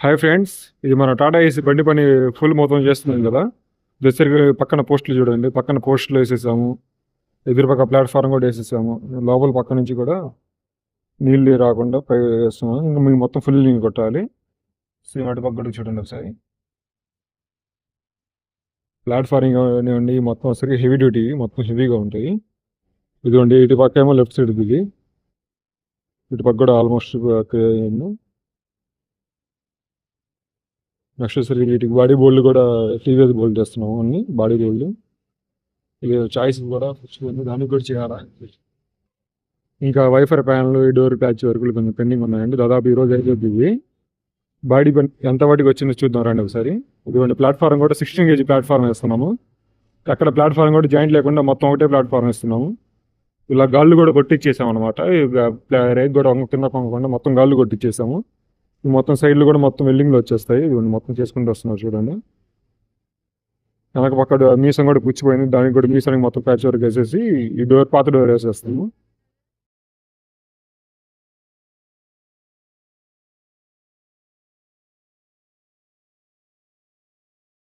Hi friends, ఇది మన Tata AC బండి పని ఫుల్ మొత్తం చేస్తున్నాం కదా. దసరికి పక్కన పోస్టులు చూడండి, పక్కన పోస్టులు వేసేసాము. ఎదురుపక్క ప్లాట్ఫారం కూడా వేసేసాము. లోపల పక్క నుంచి కూడా నీళ్ళు రాకుండా పై వేస్తున్నాము. ఇంకా మేము మొత్తం ఫుల్ నీళ్ళు కొట్టాలి. సేమ్ అటు పక్క కూడా చూడండి ఒకసారి. ప్లాట్ఫారింగ్ ఇవ్వండి, మొత్తం ఒకసారి హెవీ డ్యూటీ, మొత్తం హెవీగా ఉంటాయి. ఇదిగోండి, ఇటు పక్క ఏమో లెఫ్ట్ సైడ్ దిగి, ఇటు పక్క కూడా ఆల్మోస్ట్ నెక్స్ట్ వచ్చేసరికి వీటికి బాడీ బోల్డ్ కూడా టీవీఎస్ బోల్డ్ చేస్తున్నాము. అన్ని బాడీ బోల్డ్. ఇది చాయిస్ కూడా దానికి కూడా చేయాలా. ఇంకా వైఫర్ ప్యానల్, ఈ డోర్ ప్యాచ్ వర్కులు కొంచెం పెండింగ్ ఉన్నాయండి. దాదాపు ఈ రోజు అయిపోతుంది. ఇవి బాడీ ఎంత వాటికి వచ్చిందో చూద్దాం రండి ఒకసారి. ఇదిగోండి, ప్లాట్ఫారం కూడా 16 kg ప్లాట్ఫారం వేస్తున్నాము. అక్కడ ప్లాట్ఫారం కూడా జాయింట్ లేకుండా మొత్తం ఒకటే ప్లాట్ఫారం వేస్తున్నాము. ఇలా గాళ్ళు కూడా కొట్టించేసాము అనమాట. రేక్ కూడా కింద పొంగకుండా మొత్తం గాళ్ళు కొట్టించేసాము. మొత్తం సైడ్లు కూడా మొత్తం వెల్డింగ్లు వచ్చేస్తాయి. ఇవన్నీ మొత్తం చేసుకుంటూ వస్తున్నారు చూడండి. వెనక పక్క మీసం కూడా పుచ్చిపోయింది, దానికి కూడా మీసానికి మొత్తం ప్యాచ్ వర్క్ వేసేసి ఈ డోర్ పాత డోర్ వేసేస్తాము.